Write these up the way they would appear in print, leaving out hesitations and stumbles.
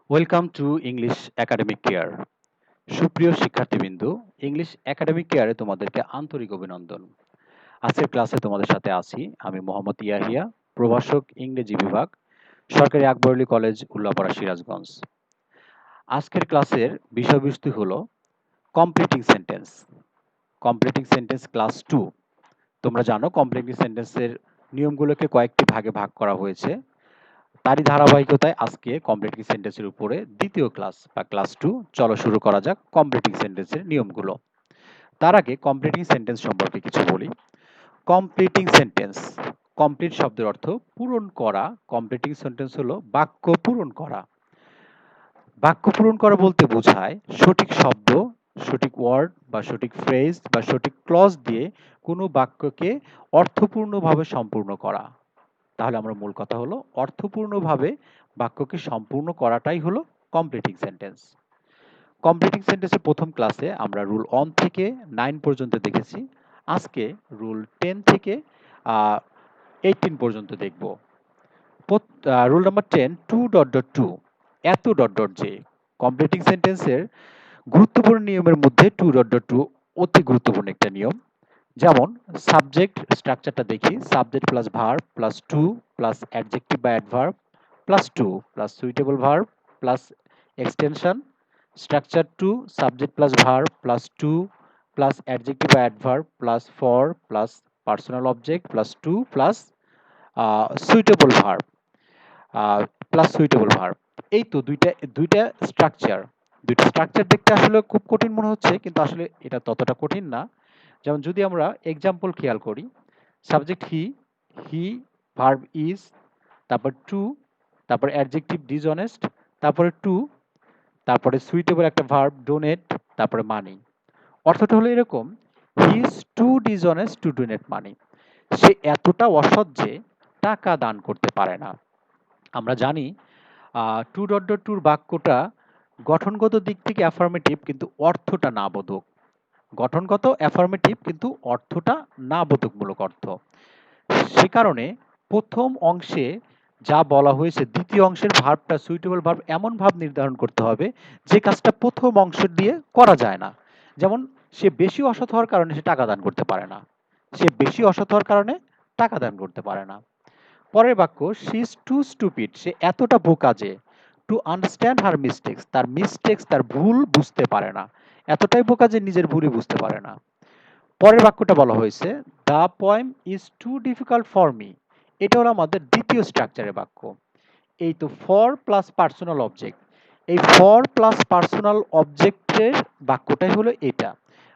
Welcome to English academic care. সুপ্রিয় শিক্ষার্থীবৃন্দ, English academic কেয়ারে তোমাদেরকে আন্তরিক অভিনন্দন। আজকের ক্লাসে তোমাদের সাথে আছি আমি মোহাম্মদ ইয়াহিয়া, প্রভাষক ইংরেজি বিভাগ, সরকারি আকবর আলী কলেজ, উল্লাপাড়া, সিরাজগঞ্জ। আজকের ক্লাসের বিষয়বস্তু হলো completing sentence. Completing sentence class 2। তোমরা জানো কমপ্লিটিং সেন্টেন্সের নিয়মগুলোকে কয়েকটি ভাগে ভাগ করা হয়েছে। তারই ধারাবাহিকতায় আজকে কমপ্লিটিং সেন্টেন্সের উপরে দ্বিতীয় ক্লাস বা ক্লাস 2। চলো শুরু করা যাক কমপ্লিটিং সেন্টেন্সের নিয়মগুলো। তার আগে কমপ্লিটিং সেন্টেন্স সম্পর্কে কিছু বলি। কমপ্লিটিং সেন্টেন্স, কমপ্লিট শব্দের অর্থ পূরণ করা। কমপ্লিটিং সেন্টেন্স হলো বাক্য পূরণ করা। বাক্য পূরণ করা বলতে বোঝায় সঠিক শব্দ, সঠিক ওয়ার্ড বা সঠিক ফ্রেজ বা সঠিক ক্লজ দিয়ে কোনো বাক্যকে অর্থপূর্ণভাবে সম্পূর্ণ করা। তাহলে আমরা মূল কথা হলো অর্থপূর্ণভাবে বাক্যকে সম্পূর্ণ করাটাই হলো কমপ্লিটিং সেন্টেন্স। কমপ্লিটিং সেন্টেন্সের প্রথম ক্লাসে আমরা রুল 1 থেকে 9 পর্যন্ত দেখেছি। আজকে রুল 10 থেকে 18 পর্যন্ত দেখব। রুল নাম্বার 10, 2.2, এত ডট ডট যে। কমপ্লিটিং সেন্টেন্সের গুরুত্বপূর্ণ নিয়মের মধ্যে 2.2 অতি গুরুত্বপূর্ণ একটা নিয়ম। যেমন সাবজেক্ট স্ট্রাকচারটা দেখি, subject plus verb plus two plus adjective বা adverb plus two plus suitable verb plus extension, structure two subject plus verb plus two plus adjective বা adverb plus for plus personal object plus two plus suitable verb plus suitable verb. এই তো দুইটা দুইটা structure. দুইটা structure দেখতে আসলে খুব কঠিন মনে হচ্ছে, কিন্তু আসলে এটা ততটা কঠিন না। যেমন যদি আমরা এক্সাম্পল খেয়াল করি, subject he, he, verb is, তারপর টু, তারপর অ্যাডজেক্টিভ ডিসঅনেস্ট, তারপরে টু, তারপরে সুইটেবল একটা ভার্ব ডোনেট, তারপরে মানি। অর্থটা হলো এরকম, he is too dishonest to donate money. সে এতটা অসৎ যে টাকা দান করতে পারে না। আমরা জানি 2.2 বাক্যটা গঠনগত দিক থেকে অ্যাফার্মেটিভ, কিন্তু অর্থটা না বোধক। গঠনগত অ্যাফার্মেটিভ কিন্তু অর্থটা না বোধকমূলক অর্থ। সে কারণে প্রথম অংশে যা বলা হয়েছে দ্বিতীয় অংশের ভার্বটা সুইটেবল ভার্ব এমন ভাব নির্ধারণ করতে হবে যে কাজটা প্রথম অংশ দিয়ে করা যায় না। যেমন সে বেশি অসৎ হওয়ার কারণে সে টাকা দান করতে পারে না। সে বেশি অসৎ হওয়ার কারণে টাকা দান করতে পারে না। পরের বাক্য, শি ইজ টু স্টুপিড, সে এতটা বোকা যে টু আন্ডারস্ট্যান্ড হার মিস্টেক্স, তার মিস্টেক্স তার ভুল বুঝতে পারে না। এতটাই বোকা যে নিজের ভুলই বুঝতে পারে না। পরের বাক্যটা বলা হয়েছে, the poem is too difficult for me. এটা হলো আমাদের দ্বিতীয় স্ট্রাকচারের বাক্য। এই তো ফর প্লাস পার্সোনাল অবজেক্ট, এই ফর প্লাস পার্সোনাল অবজেক্টের বাক্যটাই হলো এটা।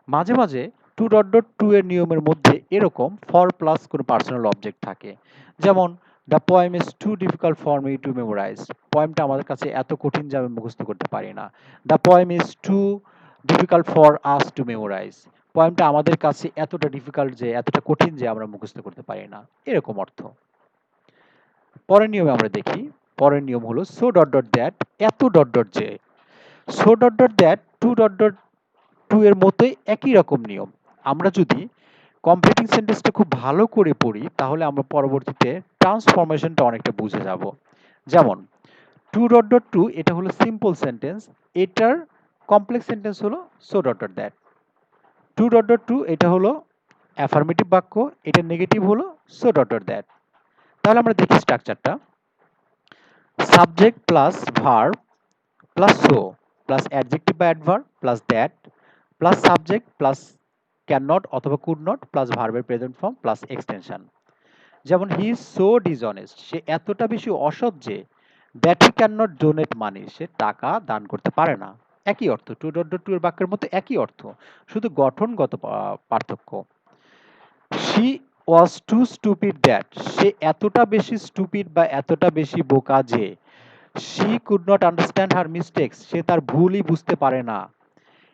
মাঝে মাঝে 2.2 এর নিয়মের মধ্যে এরকম ফর প্লাস কোনো পার্সোনাল অবজেক্ট থাকে। যেমন the poem is too difficult for me to memorize, পোয়েমটা আমাদের কাছে এত কঠিন যে আমি মুখস্থ করতে পারি না। The poem is too difficult for us to memorize, পোয়েমটা আমাদের কাছে এতটা ডিফিকাল্ট যে এতটা কঠিন যে আমরা মুখস্থ করতে পারি না, এরকম অর্থ। পরের নিয়মে আমরা দেখি, পরের নিয়ম হলো সো ডট ডট দ্যাট, এত ডট ডট যে। সো ডট ডট দ্যাট 2.2 এর মতোই একই রকম নিয়ম। আমরা যদি কমপ্লিটিং সেন্টেন্সটা খুব ভালো করে পড়ি তাহলে আমরা পরবর্তীতে ট্রান্সফরমেশনটা অনেকটা বুঝে যাব। যেমন 2.2 এটা হলো সিম্পল সেন্টেন্স, এটার কমপ্লেক্স সেন্টেন্স হলো সো ডট ডট দ্যাট। 2.2 এটা হলো অ্যাফার্মেটিভ বাক্য, এটা নেগেটিভ হলো সো ডট ডট দ্যাট। তাহলে আমরা দেখি স্ট্রাকচারটা, subject plus verb plus so plus adjective বা adverb plus that plus subject plus can not অথবা কুড নট প্লাস ভার্বের প্রেজেন্ট ফর্ম প্লাস এক্সটেনশন। যেমন হি ইজ সো ডিসঅনেস্ট, সে এতটা বেশি অসৎ যে that he can not donate money, সে টাকা দান করতে পারে না। একই অর্থ, 2.2 এর বাক্যের মতো একই অর্থ, শুধু গঠনগত পার্থক্য। She was too stupid that, সে এতটা বেশি স্টুপিড বা এতটা বেশি বোকা যে she could not understand her mistakes, সে তার ভুলই বুঝতে পারে না।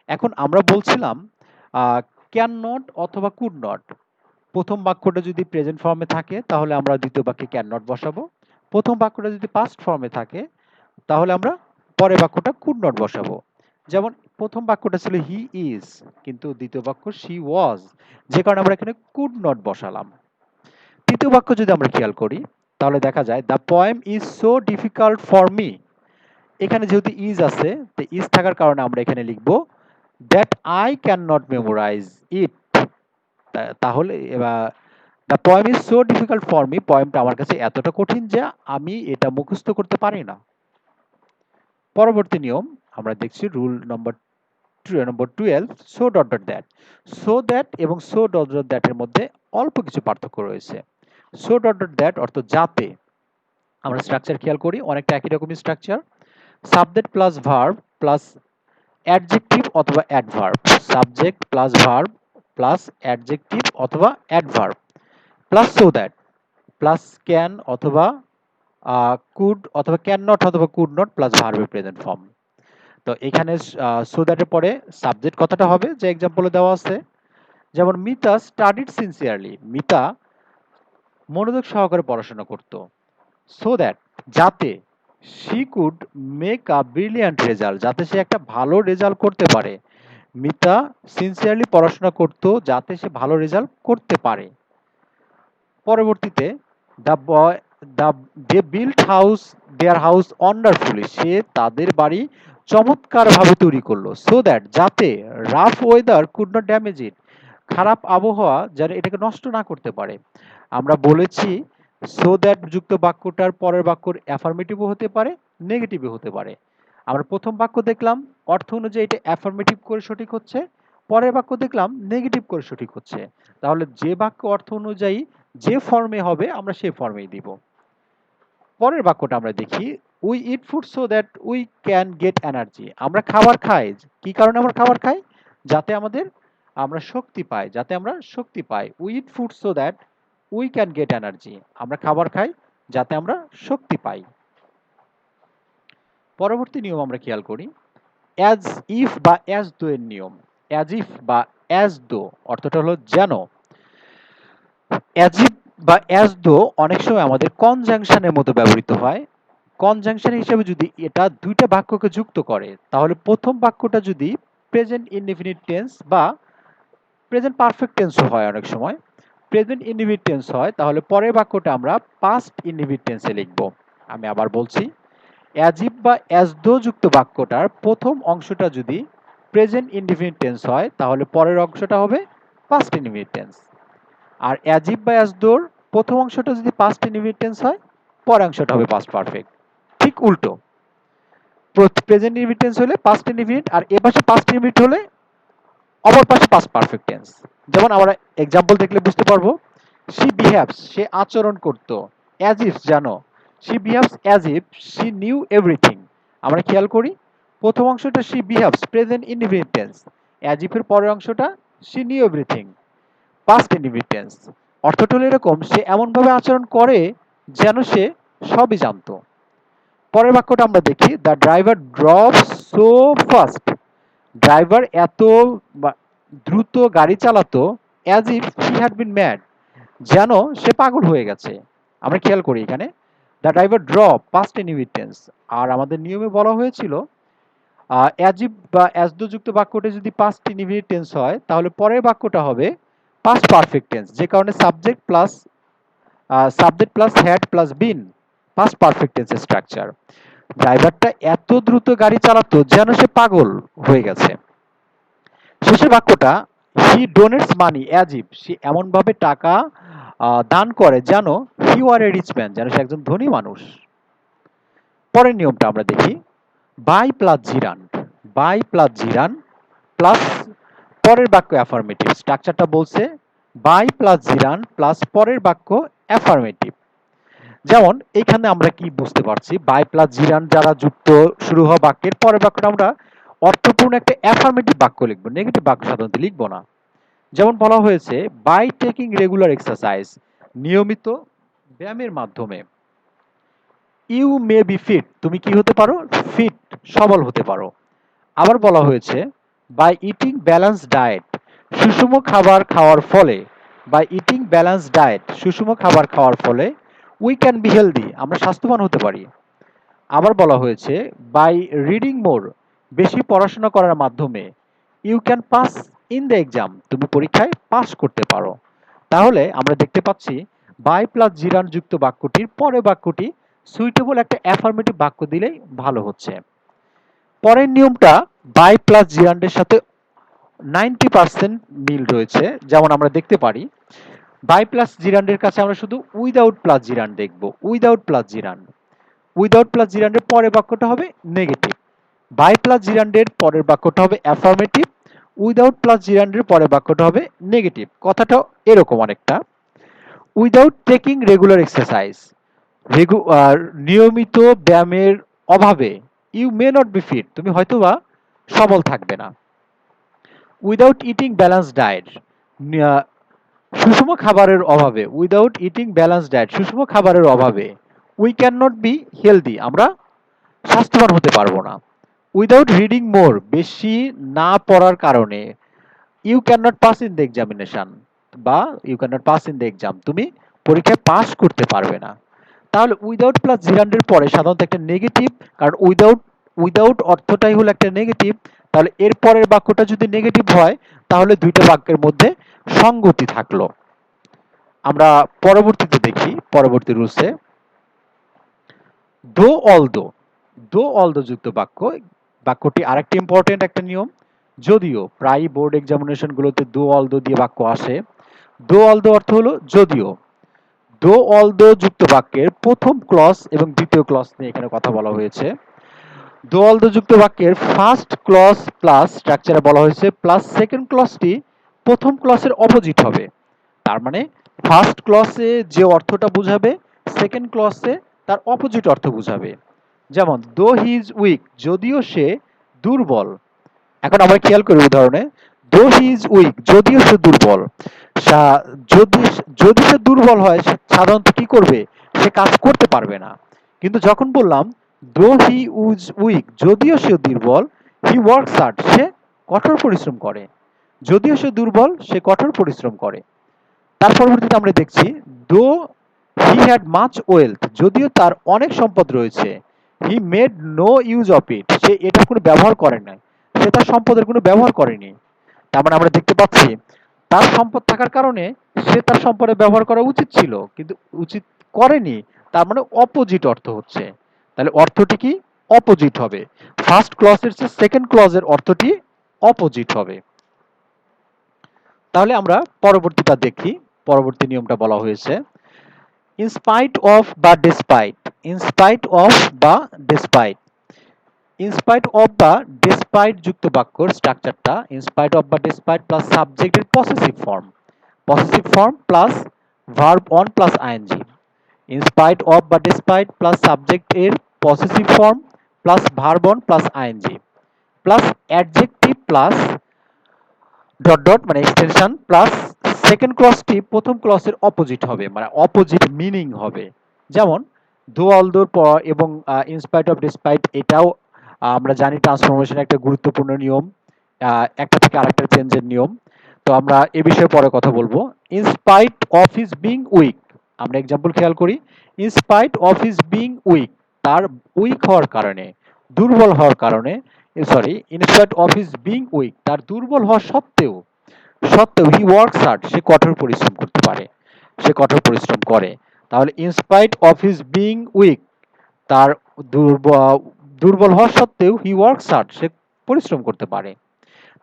এখন আমরা বলছিলাম ক্যান নট অথবা কুড নট। প্রথম বাক্যটা যদি প্রেজেন্ট ফর্মে থাকে তাহলে আমরা দ্বিতীয় বাক্যে ক্যান নট বসাবো। প্রথম বাক্যটা যদি পাস্ট ফর্মে থাকে তাহলে আমরা পরের বাক্যটা কুড নট বসাবো। যেমন প্রথম বাক্যটা ছিল হি ইজ, কিন্তু দ্বিতীয় বাক্য শি ওয়াজ, যে কারণে আমরা এখানে কুড নট বসালাম। তৃতীয় বাক্য যদি আমরা খেয়াল করি তাহলে দেখা যায় the poem is so difficult for me, এখানে যেহেতু ইজ আছে, তো ইজ থাকার কারণে আমরা এখানে লিখব that I can not memorize it. তাহলে the poem is so difficult for me, পোয়েমটা আমার কাছে এতটা কঠিন যে আমি এটা মুখস্থ করতে পারি না। পরবর্তী নিয়ম আমরা দেখছি rule number 12, so dot dot that. So that এবং সো ডট ডট দ্যাট এর মধ্যে অল্প কিছু পার্থক্য রয়েছে। সো ডট ডট দ্যাট অর্থ যাতে। আমরা স্ট্রাকচার খেয়াল করি, অনেকটা একই রকমের structure. Subject plus verb plus adjective অথবা adverb, subject plus verb plus adjective অথবা adverb plus so that plus can অথবা কুড অথবা ক্যান নট অথবা কুড নট প্লাস ভার্বের প্রেজেন্ট ফর্ম। তো এখানে সো দ্যাটের পরে সাবজেক্ট কথাটা হবে যে এক্সাম্পলে দেওয়া আছে, যেমন মিতা স্টাডিড সিনসিয়ারলি, মিতা মনোযোগ সহকারে পড়াশোনা করত। সো দ্যাট যাতে, she could make a brilliant result, যাতে সে একটা ভালো রেজাল্ট করতে পারে। মিতা সিনসিয়ারলি পড়াশোনা করত যাতে সে ভালো রেজাল্ট করতে পারে। পরবর্তীতে the boy the they built house their house wonderfully, সে তাদের বাড়ি চমৎকারভাবে তৈরি করলো। সো দ্যাট যাতে, rough weather could not damage it, খারাপ আবহাওয়া যেন এটাকে নষ্ট না করতে পারে। আমরা বলেছি সো দ্যাট যুক্ত বাক্যটার পরের বাক্যর অ্যাফার্মেটিভও হতে পারে, নেগেটিভও হতে পারে। আমরা প্রথম বাক্য দেখলাম অর্থ অনুযায়ী এটা অ্যাফার্মেটিভ করে সঠিক হচ্ছে, পরের বাক্য দেখলাম নেগেটিভ করে সঠিক হচ্ছে। তাহলে যে বাক্য অর্থ অনুযায়ী যে ফর্মে হবে আমরা সেই ফর্মেই দিব। পরের বাক্যটা আমরা দেখি, we eat food so that we can get energy, আমরা খাবার খাই কি কারণে আমরা খাবার খাই, যাতে আমরা শক্তি পাই, যাতে আমরা শক্তি পাই। We eat food so that we can get energy, আমরা খাবার খাই যাতে আমরা শক্তি পাই। পরবর্তী নিয়ম আমরা খেয়াল করি, অ্যাজ ইফ বা অ্যাজ দো এর নিয়ম। অ্যাজ ইফ বা অ্যাজ দো অর্থটা হলো যেন। অ্যাজ ইফ বা অ্যাজ দো অনেক সময় আমাদের কনজাংশনের মতো ব্যবহৃত হয়। কনজাংশন হিসেবে যদি এটা দুইটা বাক্যকে যুক্ত করে, তাহলে প্রথম বাক্যটা যদি প্রেজেন্ট ইনডেফিনিট টেন্স বা প্রেজেন্ট পারফেক্ট টেন্সও হয়, অনেক সময় প্রেজেন্ট ইনডেফিনিট টেন্স হয়, তাহলে পরের বাক্যটা আমরা পাস্ট ইনডেফিনিট টেন্সে লিখব। আমি আবার বলছি, অ্যাজ ইফ বা অ্যাজ দো যুক্ত বাক্যটার প্রথম অংশটা যদি প্রেজেন্ট ইনডেফিনিট টেন্স হয়, তাহলে পরের অংশটা হবে পাস্ট ইনডেফিনিট টেন্স। আর অ্যাজ ইফ বা অ্যাজ দোর প্রথম অংশটা যদি পাস্ট ইনডেফিনিট টেন্স হয়, পরের অংশটা হবে পাস্ট পারফেক্ট। ঠিক উল্টো, প্রেজেন্ট ইনডেফিনিট টেন্স হলে পাস্ট ইনডেফিনিট, আর এ পাশে পাস্ট ইনডেফিনিট হলে অপর পাশে পাস্ট পারফেক্ট টেন্স। যেমন আমরা এক্সাম্পল দেখলে বুঝতে পারবো, শি বিহেভস, সে আচরণ করত, অ্যাজ ইফ জানো, she behaves as if she new everything. আমরা খেয়াল করি প্রথম অংশটা she behaves present indefinite tense, as if এর পরের অংশটা she new everything past indefinite tense. অর্থটা হলো এরকম, সে এমনভাবে আচরণ করে যেন সে সবই জানতো। পরের বাক্যটা আমরা দেখি, the driver drops so fast, ড্রাইভার এত দ্রুত গাড়ি চালাতো, as if he had been mad, যেন সে পাগল হয়ে গেছে। আমরা খেয়াল করি এখানে the driver drop past indefinite tense, আর আমাদের নিয়মে বলা হয়েছিল অ্যাজ ইফ বা অ্যাজ দো যুক্ত বাক্যটা যদি পাস্ট ইনডেফিনিট টেন্স হয়, তাহলে পরের বাক্যটা হবে পাস্ট পারফেক্ট টেন্স, যে কারণে subject plus had plus been, past perfect টেন্সের স্ট্রাকচার। ড্রাইভারটা এত দ্রুত গাড়ি চালাতো যেন সে পাগল হয়ে গেছে। শেষের বাক্যটা, he donates money as if, সে এমন ভাবে টাকা দান করে যেন he were a rich man, যেন সে একজন ধনী মানুষ। পরের নিয়মটা আমরা দেখি, by plus gerund, by plus gerund plus পরের বাক্য অ্যাফার্মেটিভ। স্ট্রাকচারটা বলছে বাই প্লাস জিরান প্লাস পরের বাক্য অ্যাফার্মেটিভ। যেমন এখানে আমরা কি বুঝতে পারছি, বাই প্লাস জিরান যারা যুক্ত শুরু হওয়া বাক্যের পরের বাক্যটা আমরা অর্থপূর্ণ একটা অ্যাফার্মেটিভ বাক্য লিখবো, নেগেটিভ বাক্য সাধারণত লিখবো না। যেমন বলা হয়েছে বাই টেকিং রেগুলার এক্সারসাইজ, নিয়মিত ব্যায়ামের মাধ্যমে, ইউ মে বি ফিট, তুমি কি হতে পারো, ফিট সবল হতে পারো। আবার বলা হয়েছে বাই ইটিং ব্যালেন্স ডায়েট, সুষম খাবার খাওয়ার ফলে, বাই ইটিং ব্যালেন্স ডায়েট সুষম খাবার খাওয়ার ফলে উই ক্যান বি হেলদি, আমরা স্বাস্থ্যবান হতে পারি। আবার বলা হয়েছে বাই রিডিং মোর, বেশি পড়াশোনা করার মাধ্যমে you can pass in the exam, তুমি পরীক্ষায় পাস করতে পারো। তাহলে আমরা দেখতে পাচ্ছি বাই প্লাস জিরান যুক্ত বাক্যটির পরে বাক্যটি সুইটেবল একটা অ্যাফার্মেটিভ বাক্য দিলেই ভালো হচ্ছে। পরের নিয়মটা বাই প্লাস জিরান্ডের সাথে 90% মিল রয়েছে। যেমন আমরা দেখতে পারি বাই প্লাস জিরান্ডের কাছে আমরা শুধু উইদাউট প্লাস জিরান্ড দেখব। Without plus gerund, without plus জিরান্ডের পরের বাক্যটা হবে নেগেটিভ। বাই প্লাস জিরান্ডের পরের বাক্যটা হবে অ্যাফার্মেটিভ। উইদাউট প্লাস জিরান্ডের পরের বাক্যটা হবে নেগেটিভ। কথাটা এরকম অনেকটা, উইদাউট টেকিং রেগুলার এক্সারসাইজ, নিয়মিত ব্যায়ামের অভাবে you may not be fit, তুমি হয়তোবা সবল থাকবে না। উইদাউট ইটিং ব্যালেন্স ডায়েট, সুষম খাবারের অভাবে, উইদাউট ইটিং ব্যালেন্স ডায়েট, সুষম খাবারের অভাবে we can not be healthy, আমরা স্বাস্থ্যবান হতে পারবো না। উইদাউট রিডিং মোর, বেশি না পড়ার কারণে you can not pass in the examination, বা you can not pass in the exam, তুমি পরীক্ষায় পাস করতে পারবে না। তাহলে উইদাউট প্লাস জিরান্ডের পরে সাধারণত একটা নেগেটিভ, কারণ উইদাউট উইদাউট অর্থটাই হলো একটা নেগেটিভ। তাহলে এর পরের বাক্যটা যদি নেগেটিভ হয় তাহলে দুইটা বাক্যের মধ্যে সঙ্গতি থাকলো। আমরা পরবর্তীতে দেখি, পরবর্তী রুলসে দো অলদো, দো অলদো যুক্ত বাক্য, বাক্যটি আরেকটি ইম্পর্টেন্ট একটা নিয়ম। যদিও প্রায় বোর্ড এক্সামিনেশন গুলোতে দো অলদো দিয়ে বাক্য আসে। দো অলদো অর্থ হলো যদিও। দো অলদো যুক্ত বাক্যের প্রথম ক্লজ এবং দ্বিতীয় ক্লজ নিয়ে এখানে কথা বলা হয়েছে। দো অলদো যুক্ত বাক্যের ফার্স্ট ক্লজ প্লাস স্ট্রাকচারে বলা হয়েছে প্লাস সেকেন্ড ক্লজটি প্রথম ক্লজের অপোজিট হবে। তার মানে ফার্স্ট ক্লজে যে অর্থটা বুঝাবে সেকেন্ড ক্লজে তার অপোজিট অর্থ বুঝাবে। যেমন দো হি ইজ উইক, যদিও সে দুর্বল। এখন আমরা খেয়াল করি উদাহরণে, দো হি ইজ উইক, যদিও সে দুর্বল। যদি যদি সে দুর্বল হয় সে সাধারণত কি করবে, সে কাজ করতে পারবে না। কিন্তু যখন বললাম দো হি ইজ উইক, যদিও সে দুর্বল, হি ওয়ার্কস হার্ড, সে কঠোর পরিশ্রম করে। যদিও সে দুর্বল সে কঠোর পরিশ্রম করে। তার পরবর্তীতে আমরা দেখছি দো হি হ্যাড মাচ ওয়েলথ, যদিও তার অনেক সম্পদ রয়েছে, he made no use of it, সে এটা কোনো ব্যবহার করে না, সে তার সম্পদের কোনো ব্যবহার করেনি। তার মানে আমরা দেখতে পাচ্ছি তার সম্পদ থাকার কারণে সে তার সম্পদের ব্যবহার করা উচিত ছিল কিন্তু উচিত করেনি, তার মানে অপোজিট অর্থ হচ্ছে। তাহলে অর্থটি কি, অপোজিট হবে। ফার্স্ট ক্লজের চেয়ে সেকেন্ড ক্লজের অর্থটি অপোজিট হবে। তাহলে আমরা পরবর্তীটা দেখি, পরবর্তী নিয়মটা বলা হয়েছে ইনস্পাইট অফ বা ডেসপাইট, ইনস্পাইট অফ বা ডেসপাইট। ইনস্পাইট অফ বা ডেসপাইট যুক্ত বাক্যর স্ট্রাকচারটা ইনস্পাইট অফ বা ডেসপাইট প্লাস সাবজেক্টের possessive form, possessive form plus verb on plus I N G. In spite of বা ডেসপাইট প্লাস সাবজেক্ট এর possessive form plus verb on plus I N G plus adjective plus dot dot মানে extension plus second ক্লজটি প্রথম ক্লজের opposite হবে, মানে opposite meaning হবে। যেমন দো অলদোর পর এবং ইনস্পাইট অফ ডিসপাইট, এটাও আমরা জানি ট্রান্সফরমেশন একটা গুরুত্বপূর্ণ নিয়ম, একটা থেকে আরেকটা চেঞ্জের নিয়ম। তো আমরা এ বিষয়ে পরে কথা বলবো। In spite of his being weak, আমরা এক্সাম্পল খেয়াল করি, in spite of his being weak, তার উইক হওয়ার কারণে, দুর্বল হওয়ার কারণে, sorry, in spite of his being weak, তার দুর্বল হওয়া সত্ত্বেও, সত্ত্বেও হি ওয়ার্কস হার্ড, সে কঠোর পরিশ্রম করতে পারে, সে কঠোর পরিশ্রম করে। তাহলে in spite of his being weak, তার দুর্বল হওয়া সত্ত্বেও হি ওয়ার্কস হার্ড, সে পরিশ্রম করতে পারে।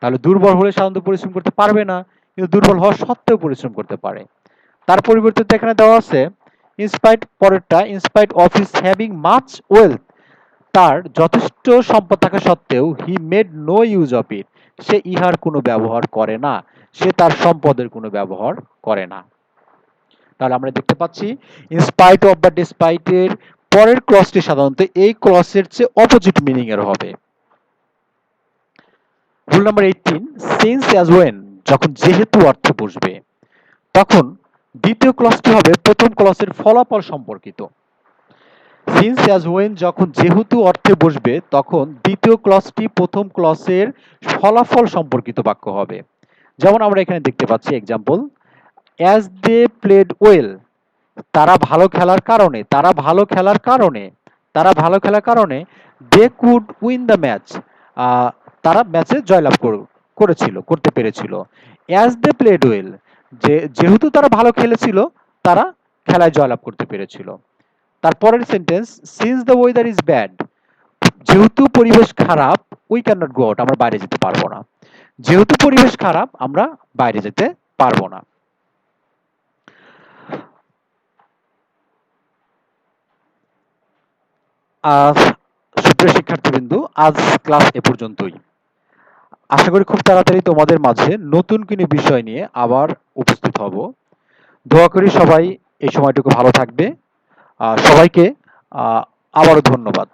তাহলে দুর্বল হলে সাধারণত পরিশ্রম করতে পারবে না, কিন্তু দুর্বল হওয়া সত্ত্বেও পরিশ্রম করতে পারে। তার পরিবর্তে এখানে দেওয়া আছে ইনস্পাইট, পরেরটা in spite of his having much wealth, তার যথেষ্ট সম্পদ থাকা সত্ত্বেও he made no use of it, সে ইহার কোনো ব্যবহার করে না, সে তার সম্পদের কোনো ব্যবহার করে না। তাহলে আমরা দেখতে পাচ্ছি ইনস্পাইট অফ বা ডিসপাইট এর পরের ক্লজটি সাধারণত এই ক্লজের চেয়ে অপোজিট মিনিং এর হবে। Rule number 18, since as when, যখন যেহেতু অর্থে বসবে তখন দ্বিতীয় ক্লজটি হবে প্রথম ক্লজের ফলাফল সম্পর্কিত। সিন্স অ্যাজ ওয়েন যখন যেহেতু অর্থে বসবে তখন দ্বিতীয় ক্লজটি প্রথম ক্লজের ফলাফল সম্পর্কিত বাক্য হবে। যেমন আমরা এখানে দেখতে পাচ্ছি example, as they played well, তারা ভালো খেলার কারণে, তারা ভালো খেলার কারণে, তারা ভালো খেলার কারণে they could win the match, তারা ম্যাচে জয়লাভ করেছিল, করতে পেরেছিল। অ্যাজ দে প্লেড ওয়েল, যেহেতু তারা ভালো খেলেছিল তারা খেলায় জয়লাভ করতে পেরেছিল। তারপরের sentence, since the weather is bad, যেহেতু পরিবেশ খারাপ, we can not go out, আমরা বাইরে যেতে পারবো না। যেহেতু পরিবেশ খারাপ, আমরা বাইরে যেতে পারবো না। আজ সুপ্রিয় শিক্ষার্থীবৃন্দু, আজ ক্লাস এ পর্যন্তই। আশা করি খুব তাড়াতাড়ি তোমাদের মাঝে নতুন কোনো বিষয় নিয়ে আবার উপস্থিত হব। দোয়া করি সবাই এই সময়টুকু ভালো থাকবে। সবাইকে আবারও ধন্যবাদ।